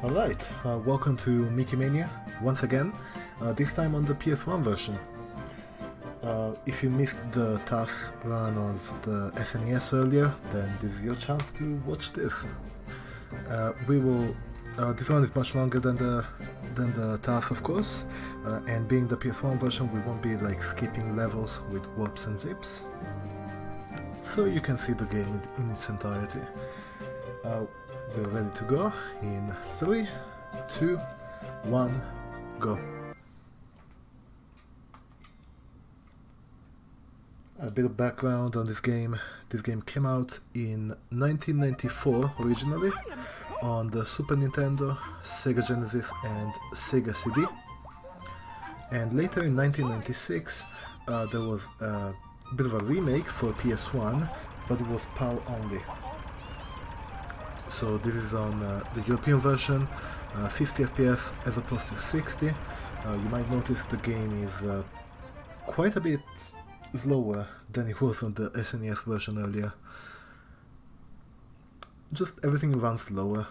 Alright, welcome to Mania once again, this time on the PS1 version. If you missed the task run of the SNES earlier, then this is your chance to watch this. This one is much longer than the task, of course, and being the PS1 version, we won't be like skipping levels with warps and zips, so you can see the game in its entirety. We're ready to go in 3, 2, 1, go. A bit of background on this game. This game came out in 1994 originally on the Super Nintendo, Sega Genesis and Sega CD. And later in 1996 there was a bit of a remake for PS1, but it was PAL only. So this is on the European version, 50 FPS as opposed to 60. You might notice the game is quite a bit slower than it was on the SNES version earlier. Just everything runs slower.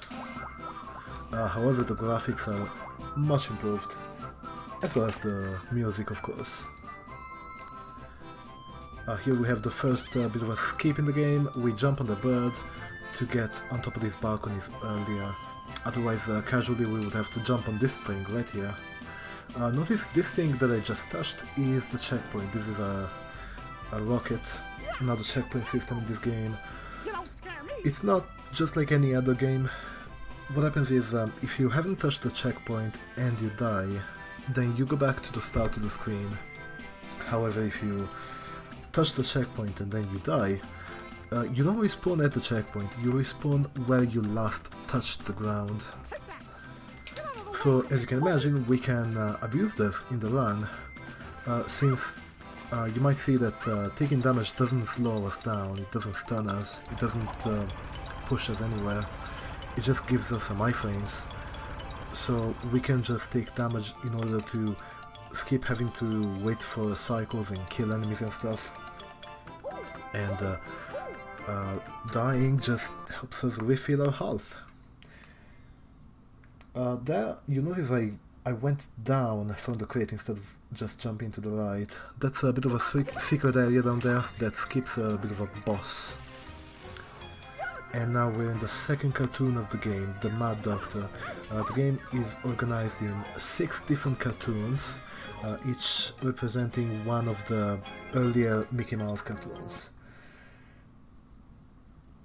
However, the graphics are much improved, as well as the music, of course. Here we have the first bit of a skip in the game. We jump on the bird to get on top of these balconies earlier. Otherwise, casually we would have to jump on this thing right here. Notice this thing that I just touched is the checkpoint. This is a rocket, another checkpoint system in this game. It's not just like any other game. What happens is, if you haven't touched the checkpoint and you die, then you go back to the start of the screen. However, if you touch the checkpoint and then you die, you don't respawn at the checkpoint, you respawn where you last touched the ground. So, as you can imagine, we can abuse this in the run, since you might see that taking damage doesn't slow us down, it doesn't stun us, it doesn't push us anywhere, it just gives us some iframes. So we can just take damage in order to skip having to wait for cycles and kill enemies and stuff. And dying just helps us refill our health. There, you notice I went down from the crate instead of just jumping to the right. That's a bit of a secret area down there that skips a bit of a boss. And now we're in the second cartoon of the game, the Mad Doctor. The game is organized in 6 different cartoons, each representing one of the earlier Mickey Mouse cartoons.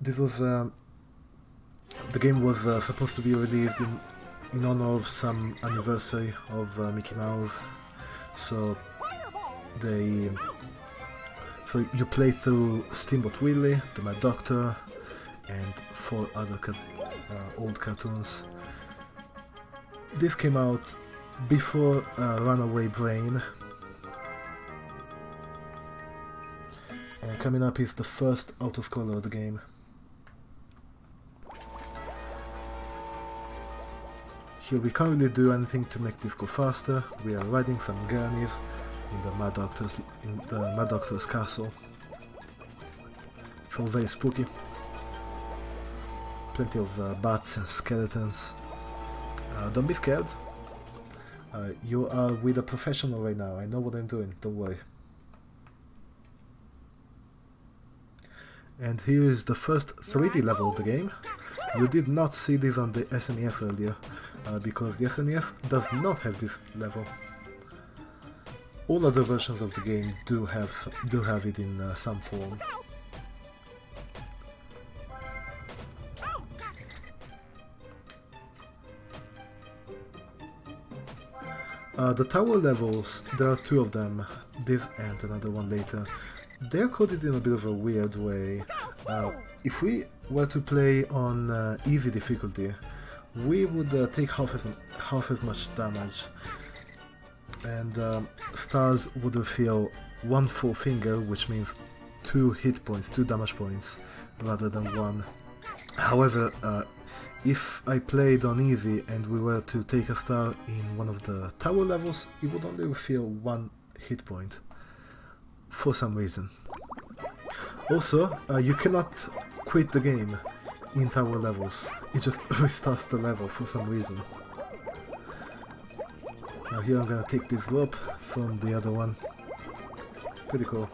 This was the game was supposed to be released in honor of some anniversary of Mickey Mouse. So you play through Steamboat Willie, the Mad Doctor, and 4 other old cartoons. This came out before Runaway Brain. And coming up is the first auto-scroller of the game. Here we can't really do anything to make this go faster. We are riding some gurneys in the Mad Doctor's castle. It's all very spooky. Plenty of bats and skeletons. Don't be scared. You are with a professional right now. I know what I'm doing. Don't worry. And here is the first 3D level of the game. You did not see this on the SNES earlier, because the SNES does not have this level. All other versions of the game do have it in some form. The tower levels, there are 2 of them, this and another one later. They're coded in a bit of a weird way. If we were to play on easy difficulty, we would take half as much damage, and stars would refill 1 full finger, which means 2 hit points, 2 damage points, rather than 1. However, if I played on easy and we were to take a star in one of the tower levels, it would only refill 1 hit point, for some reason. Also, you cannot quit the game. in tower levels. It just restarts the level for some reason. Now here I'm gonna take this rope from the other one. Pretty cool.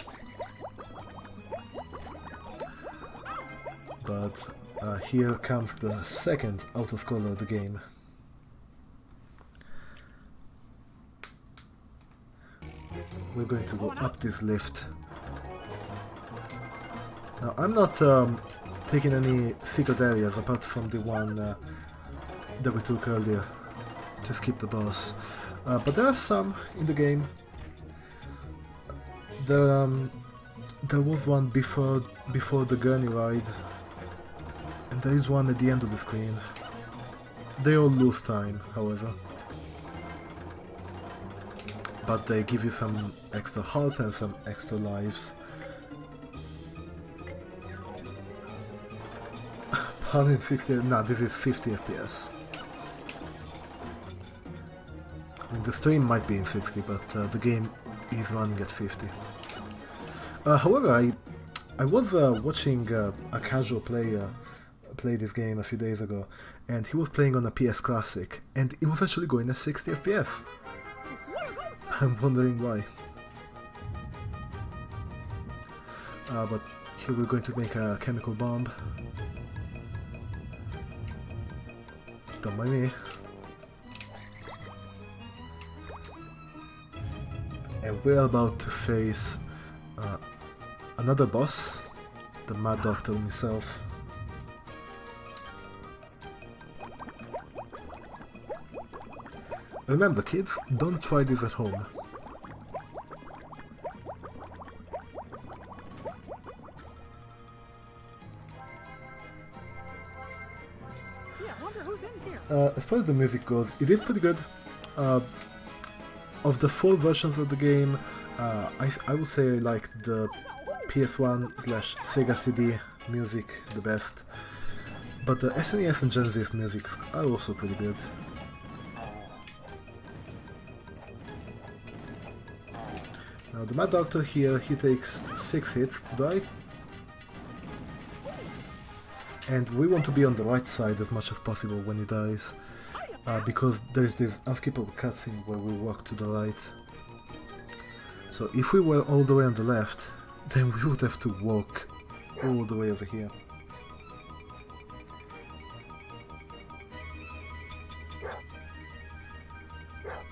But here comes the second autoscroller of the game. We're going to go up this lift. Now I'm not taking any secret areas apart from the one that we took earlier to skip the boss. But there are some in the game. There was one before the gurney ride, and there is one at the end of the screen. They all lose time, however. But they give you some extra health and some extra lives. 160, no, this is 50 FPS. I mean, the stream might be in 60, but the game is running at 50. However, I was watching a casual player play this game a few days ago, and he was playing on a PS Classic, and it was actually going at 60 FPS. I'm wondering why. But here we're going to make a chemical bomb. Don't mind me. And we're about to face another boss, the Mad Doctor himself. Remember kids, don't try this at home. As far as the music goes, it is pretty good. Of the 4 versions of the game, I would say I like the PS1/Sega CD music the best. But the SNES and Genesis music are also pretty good. Now the Mad Doctor here, he takes 6 hits to die. And we want to be on the right side as much as possible when he dies. Because there is this unskippable cutscene where we walk to the right. So if we were all the way on the left, then we would have to walk all the way over here.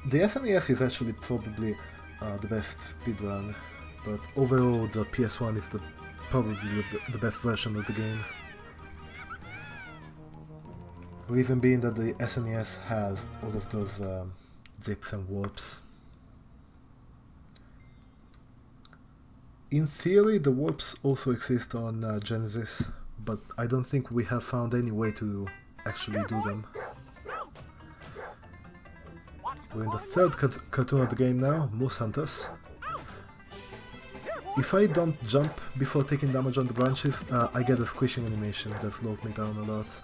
The SNES is actually probably the best speedrun, but overall the PS1 is probably the best version of the game. Reason being that the SNES has all of those zips and warps. In theory, the warps also exist on Genesis, but I don't think we have found any way to actually do them. We're in the third cartoon of the game now, Moose Hunters. If I don't jump before taking damage on the branches, I get a squishing animation that slows me down a lot.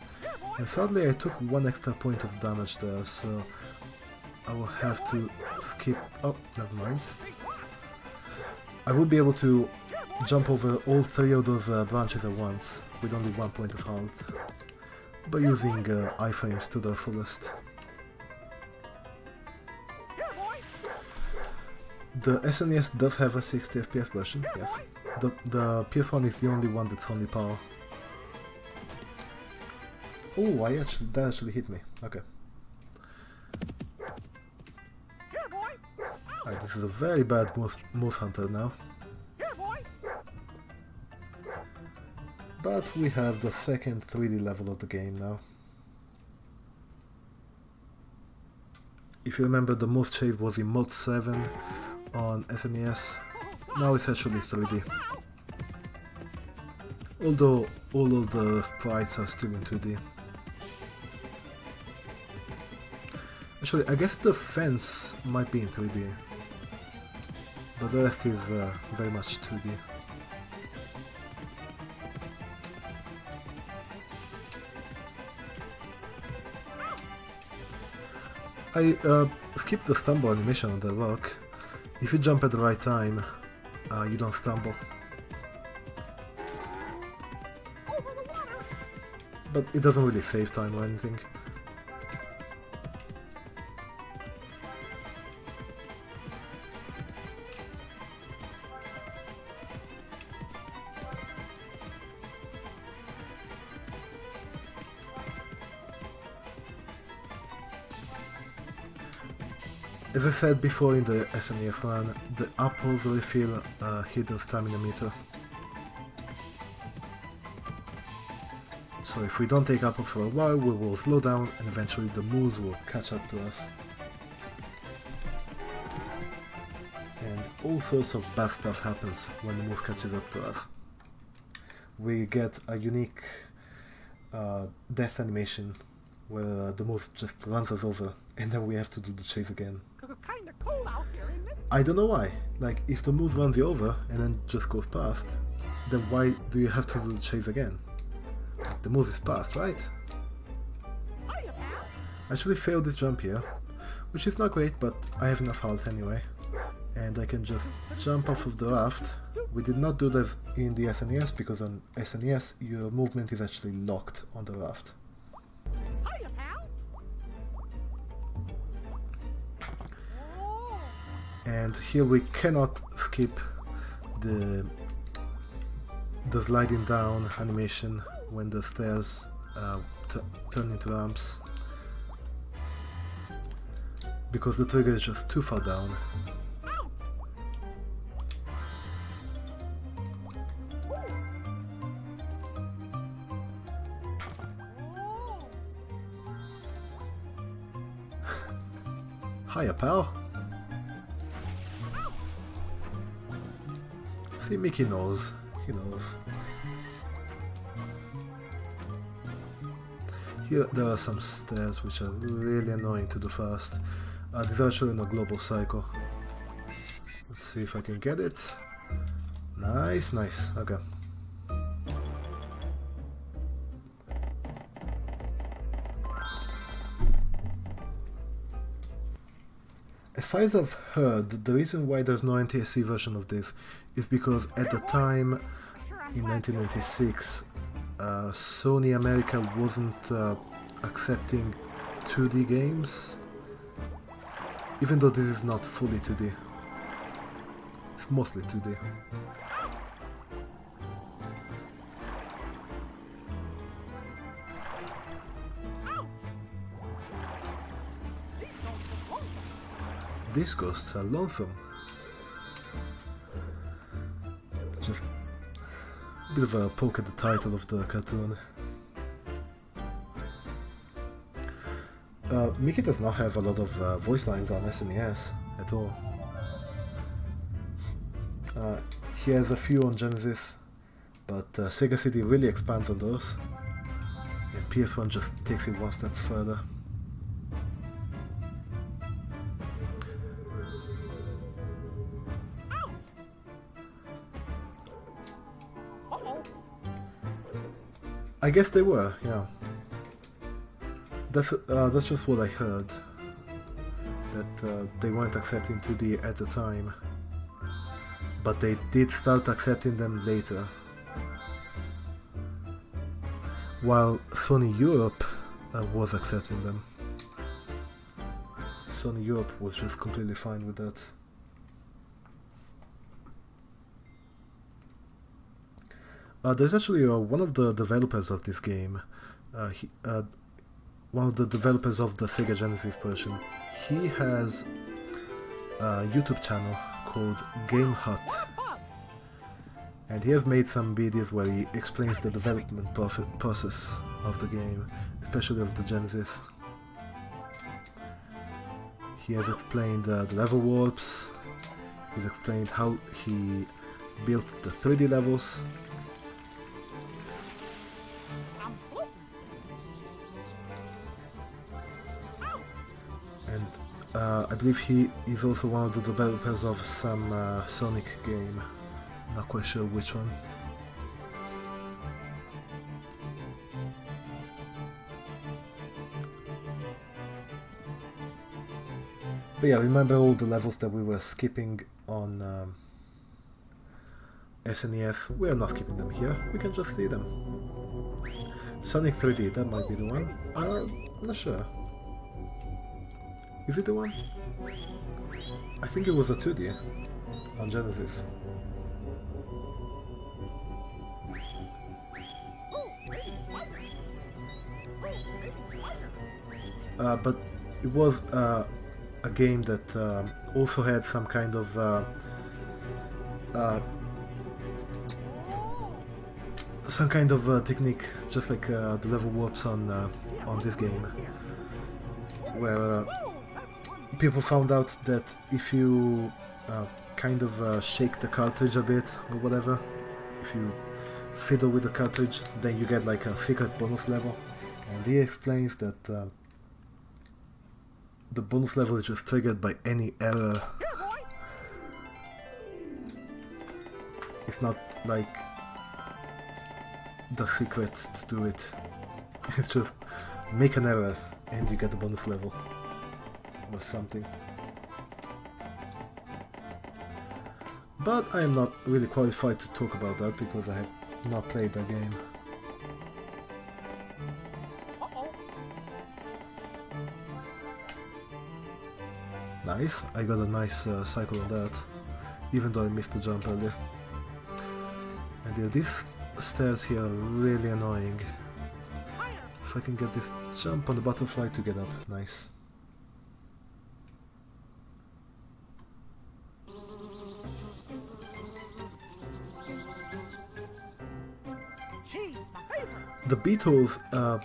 And sadly I took 1 extra point of damage there, so I will have to skip... oh, never mind. I will be able to jump over all 3 of those branches at once, with only 1 point of health, by using iframes to their fullest. The SNES does have a 60 FPS version, yes. The PS1 is the only one that's only PAL. Oh, that actually hit me. Okay. Alright, this is a very bad Moose Hunter now. But we have the second 3D level of the game now. If you remember, the Moose Chase was in Mode 7 on SNES. Now it's actually 3D. Although all of the sprites are still in 2D. Actually, I guess the fence might be in 3D, but the rest is very much 2D. I skipped the stumble animation on the rock. If you jump at the right time, you don't stumble. but it doesn't really save time or anything. As I said before in the SNES run, the apples refill a hidden stamina meter. So if we don't take apples for a while, we will slow down and eventually the moves will catch up to us. And all sorts of bad stuff happens when the move catches up to us. We get a unique death animation where the move just runs us over and then we have to do the chase again. Kinda cold out here, isn't it? I don't know why. Like, if the move runs you over and then just goes past, then why do you have to do the chase again? The move is past, right? I actually failed this jump here, which is not great, but I have enough health anyway. And I can just jump off of the raft. We did not do that in the SNES because on SNES your movement is actually locked on the raft. And here we cannot skip the sliding down animation when the stairs turn into ramps, because the trigger is just too far down. Hiya, pal. See, Mickey knows. He knows. Here there are some stairs which are really annoying to do fast. These are actually in a global cycle. Let's see if I can get it. Nice, nice. Okay. As far as I've heard, the reason why there's no NTSC version of this is because at the time, in 1996, Sony America wasn't accepting 2D games, even though this is not fully 2D. It's mostly 2D. These ghosts are lonesome. Just a bit of a poke at the title of the cartoon. Mickey does not have a lot of voice lines on SNES at all. He has a few on Genesis, but Sega CD really expands on those. And PS1 just takes it one step further. I guess they were, yeah. That's just what I heard. That they weren't accepting 2D at the time, but they did start accepting them later. While Sony Europe was accepting them. Sony Europe was just completely fine with that. There's actually one of the developers of this game, one of the developers of the Sega Genesis version. He has a YouTube channel called Game Hut, and he has made some videos where he explains the development process of the game, especially of the Genesis. He has explained the level warps, he's explained how he built the 3D levels. And I believe he is also one of the developers of some Sonic game, not quite sure which one. But yeah, remember all the levels that we were skipping on SNES? We are not skipping them here, we can just see them. Sonic 3D, that might be the one. I'm not sure. Is it the one? I think it was a 2D on Genesis. But it was a game that also had some kind of technique, just like the level warps on this game, where people found out that if you shake the cartridge a bit or whatever, if you fiddle with the cartridge, then you get like a secret bonus level. And he explains that the bonus level is just triggered by any error. It's not like the secret to do it. It's just make an error and you get the bonus level or something. But I am not really qualified to talk about that because I have not played that game. Nice, I got a nice cycle on that, even though I missed the jump earlier. And yeah, these stairs here are really annoying. If I can get this jump on the butterfly to get up, nice. The beetles are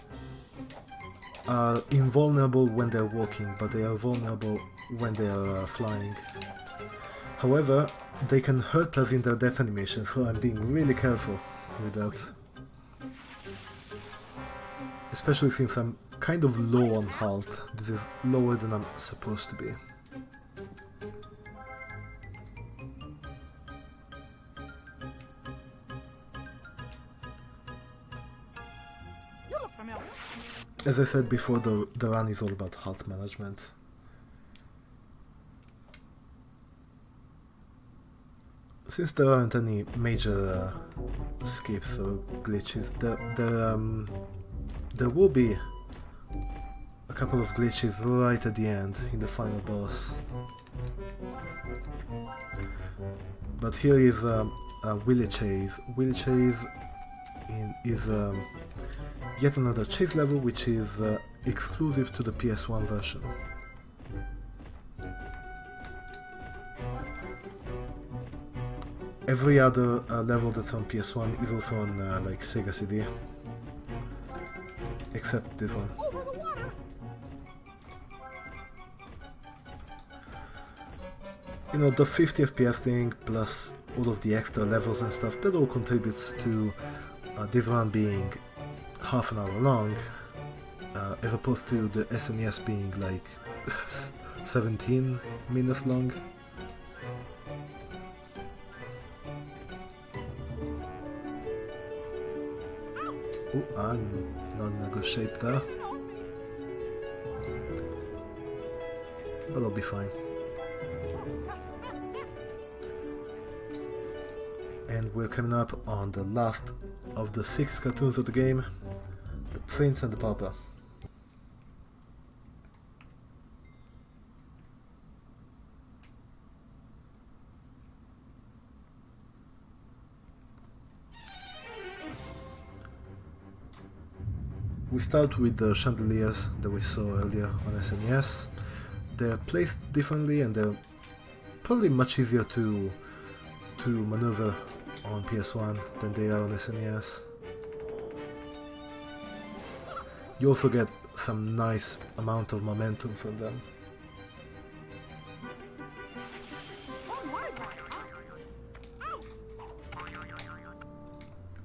invulnerable when they're walking, but they are vulnerable when they are flying. However, they can hurt us in their death animation, so I'm being really careful with that. Especially since I'm kind of low on health. This is lower than I'm supposed to be. As I said before, the run is all about health management. Since there aren't any major skips or glitches, there will be a couple of glitches right at the end in the final boss. But here is a Willy Chase. Willy Chase is yet another chase level which is exclusive to the PS1 version. Every other level that's on PS1 is also on like Sega CD, except this one. You know, the 50 FPS thing plus all of the extra levels and stuff, that all contributes to this run being half an hour long, as opposed to the SNES being like 17 minutes long. Oh, I'm not in a good shape there, but I'll be fine. And we're coming up on the last of the 6 cartoons of the game, The Prince and the Pauper. We start with the chandeliers that we saw earlier on SNES. They're placed differently and they're probably much easier to maneuver on PS1 than they are on SNES. You also get some nice amount of momentum from them.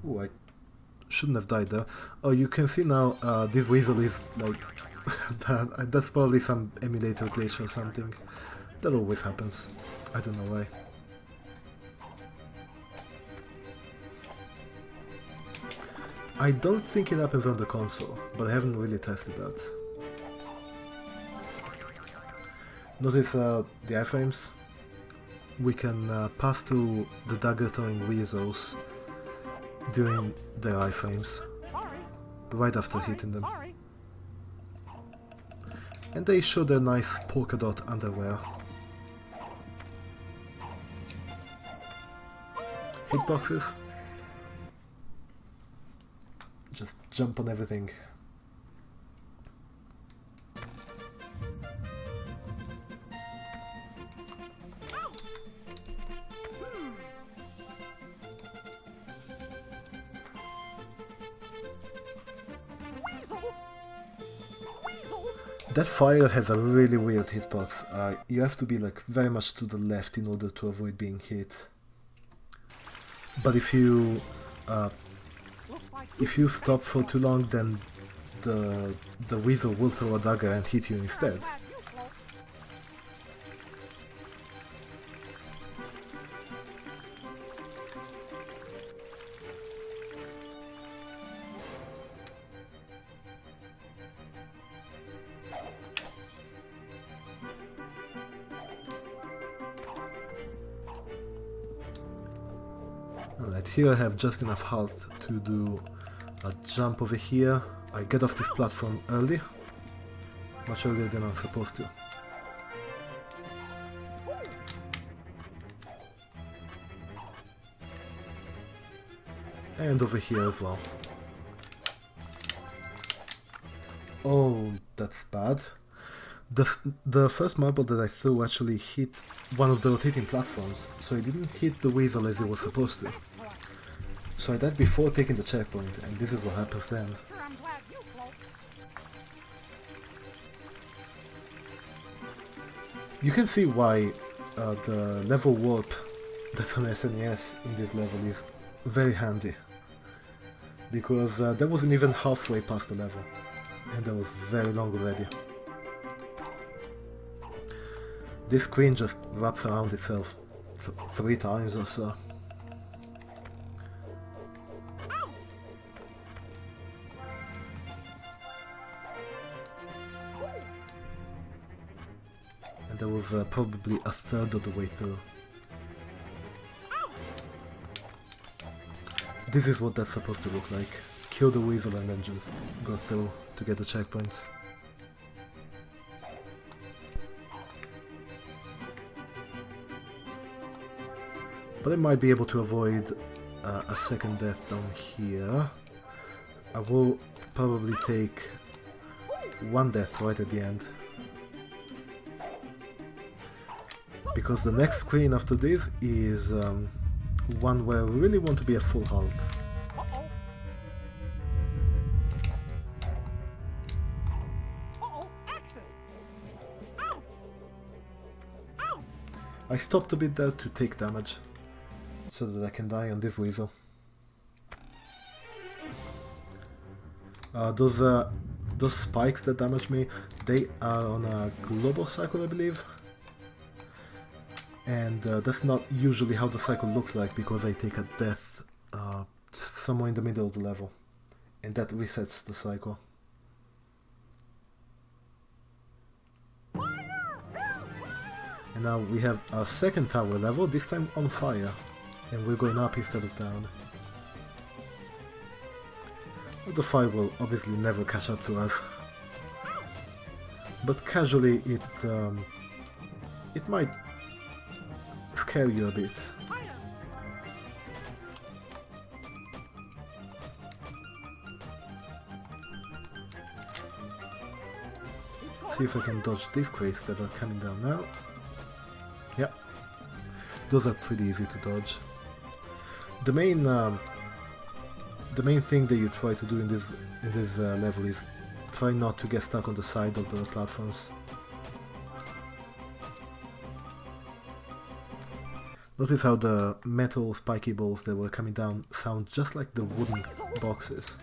Ooh, I shouldn't have died there. Oh, you can see now this weasel is like that's probably some emulator glitch or something. That always happens. I don't know why. I don't think it happens on the console, but I haven't really tested that. Notice the iframes. We can pass through the dagger throwing weasels during their iframes. right after hitting them. Sorry. And they show their nice polka dot underwear. Hitboxes. Just jump on everything. That fire has a really weird hitbox. You have to be like very much to the left in order to avoid being hit. But if you stop for too long, then the weasel will throw a dagger and hit you instead. Alright, here I have just enough health to do a jump over here. I get off this platform early, much earlier than I'm supposed to. And over here as well. Oh, that's bad. The first marble that I threw actually hit one of the rotating platforms, so it didn't hit the weasel as it was supposed to. So I died before taking the checkpoint, and this is what happens then. You can see why the level warp that's on SNES in this level is very handy. Because that wasn't even halfway past the level, and that was very long already. This screen just wraps around itself 3 times or so. And that was probably a third of the way through. This is what that's supposed to look like. Kill the weasel and then just go through to get the checkpoints. But I might be able to avoid a second death down here. I will probably take 1 death right at the end. Because the next screen after this is one where we really want to be at full health. I stopped a bit there to take damage, so that I can die on this weasel. Those spikes that damage me, they are on a global cycle, I believe. And that's not usually how the cycle looks like, because I take a death somewhere in the middle of the level, and that resets the cycle. And now we have our second tower level, this time on fire, and we're going up instead of down. The fire will obviously never catch up to us, but casually it might scare you a bit. See if I can dodge these crates that are coming down now. Yep, those are pretty easy to dodge. The main thing that you try to do in this level is try not to get stuck on the side of the platforms. Notice how the metal spiky balls that were coming down sound just like the wooden boxes.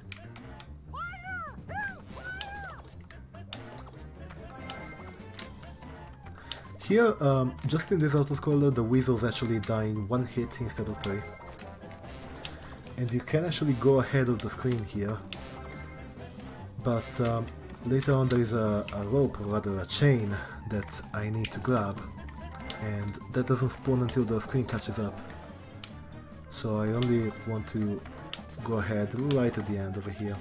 Here, just in this autoscroller, the weasels actually die in 1 hit instead of 3. And you can actually go ahead of the screen here, but later on there is a rope, or rather a chain, that I need to grab, and that doesn't spawn until the screen catches up. So I only want to go ahead right at the end over here,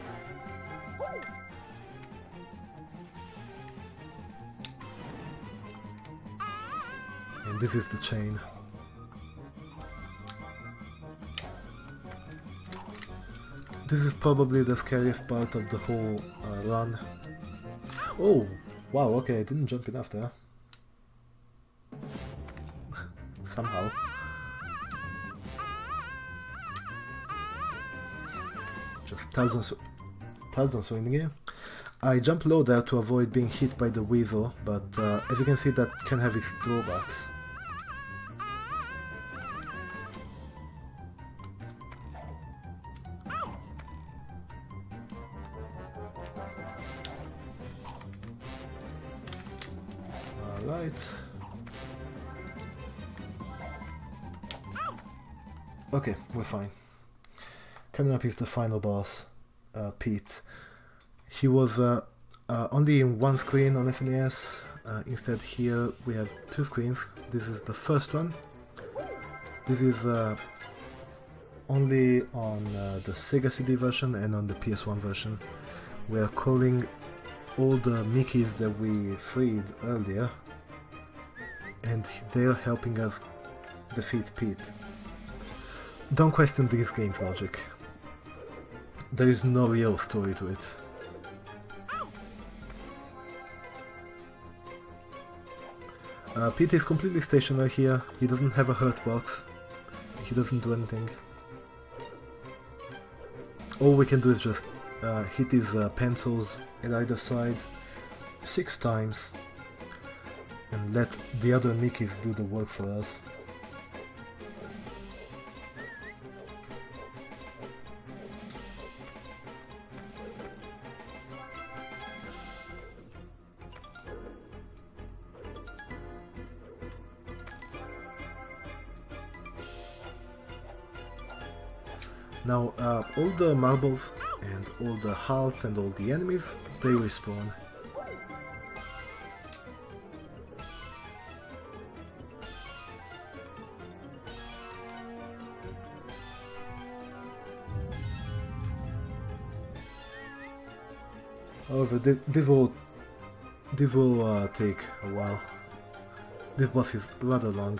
this is the chain. This is probably the scariest part of the whole run. Oh, wow, okay, I didn't jump enough there. Somehow. Just thousands in the game. I jump low there to avoid being hit by the weasel, but as you can see, that can have its drawbacks. Alright. Okay, we're fine. Coming up is the final boss, Pete. He was only in one screen on SNES. Instead here we have two screens. This is the first one. This is only on the Sega CD version and on the PS1 version. We are calling all the Mickeys that we freed earlier, and they're helping us defeat Pete. Don't question this game's logic. There is no real story to it. Pete is completely stationary here. He doesn't have a hurt box. He doesn't do anything. All we can do is just hit his pencils at either side 6 times and let the other Mickeys do the work for us. Now, all the marbles and all the hearts and all the enemies, they respawn. However, this will take a while. This boss is rather long.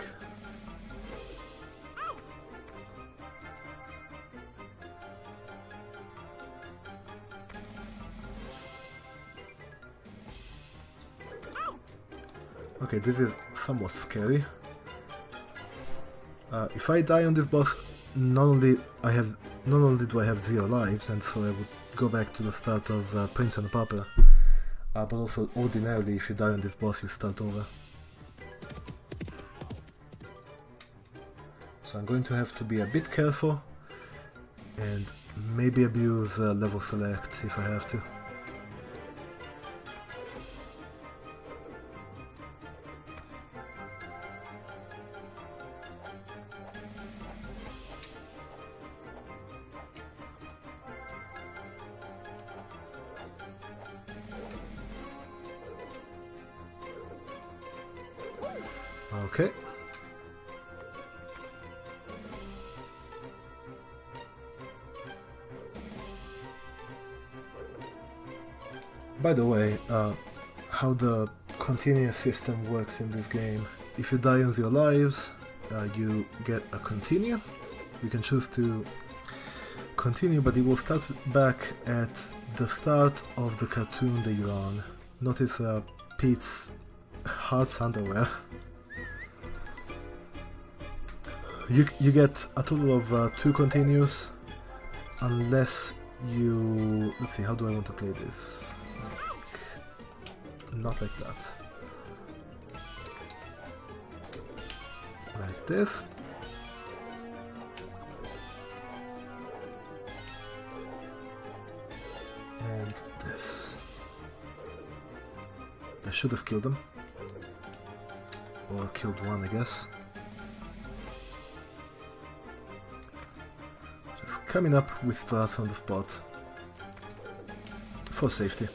Okay, this is somewhat scary. If I die on this boss, not only do I have 0 lives, and so I would go back to the start of Prince and the Pauper, but also ordinarily, if you die on this boss, you start over. So I'm going to have to be a bit careful, and maybe abuse level select if I have to. Okay. By the way, how the continuous system works in this game. If you die on 0 lives, you get a continue. You can choose to continue, but it will start back at the start of the cartoon that you're on. Notice Pete's heart's underwear. You get a total of 2 continues, unless you... Let's see, how do I want to play this? Not like that. Like this. And this. I should have killed him. Or killed one, I guess. Coming up with strats on the spot for safety.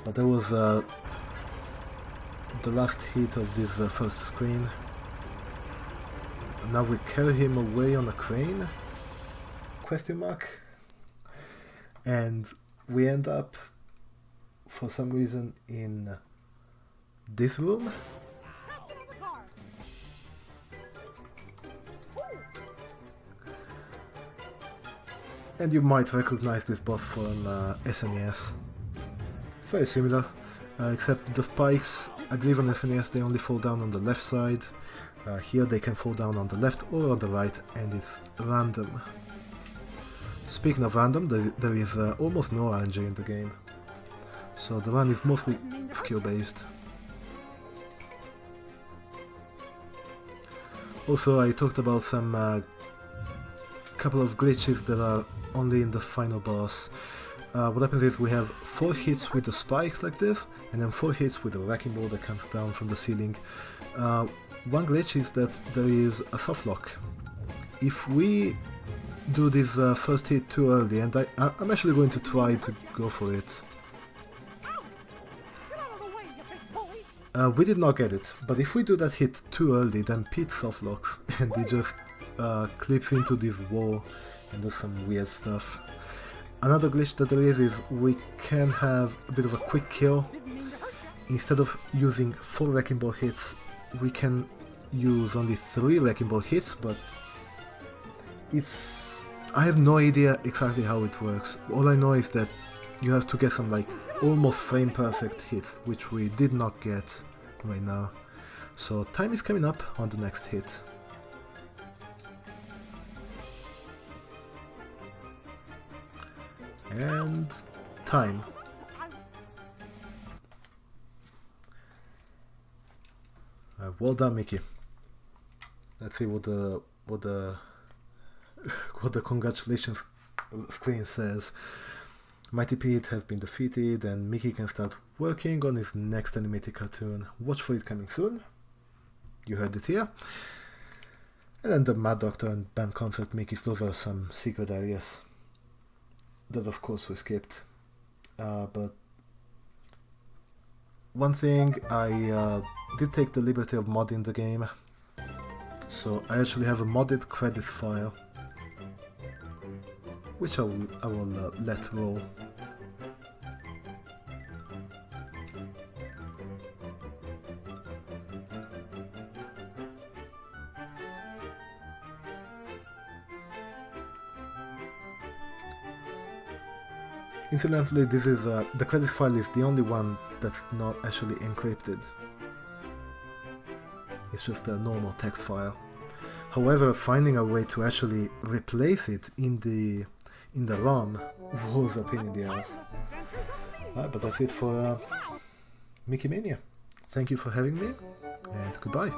But that was the last hit of this first screen. Now we carry him away on a crane? Question mark? And we end up for some reason in this room. Get in the car. And you might recognize this boss from SNES. It's very similar, except the spikes, I believe on SNES they only fall down on the left side. Here they can fall down on the left or on the right, and it's random. Speaking of random, there is almost no RNG in the game, so the run is mostly skill based. Also, I talked about some couple of glitches that are only in the final boss. What happens is we have 4 hits with the spikes like this, and then 4 hits with the wrecking ball that comes down from the ceiling. One glitch is that there is a soft lock. If we do this first hit too early, and I'm actually going to try to go for it. Get out of the way, you big bully. We did not get it, but if we do that hit too early, then Pete soft locks, and he just clips into this wall and does some weird stuff. Another glitch that there is we can have a bit of a quick kill. Instead of using 4 wrecking ball hits, we can use only 3 wrecking ball hits, but I have no idea exactly how it works. All I know is that you have to get some like almost frame perfect hits, which we did not get right now. So time is coming up on the next hit. And time. Well done, Mickey. Let's see what the what the congratulations screen says. Mighty Pete has been defeated, and Mickey can start working on his next animated cartoon. Watch for it coming soon. You heard it here. And then the Mad Doctor and band concert Mickey's. Those are some secret areas that of course we skipped. But one thing, I did take the liberty of modding the game. So I actually have a modded credits file, which I will let roll. Incidentally, this is the credits file is the only one that's not actually encrypted. It's just a normal text file. However, finding a way to actually replace it in the ROM was a pain in the ass. But that's it for Mickey Mania. Thank you for having me, and goodbye.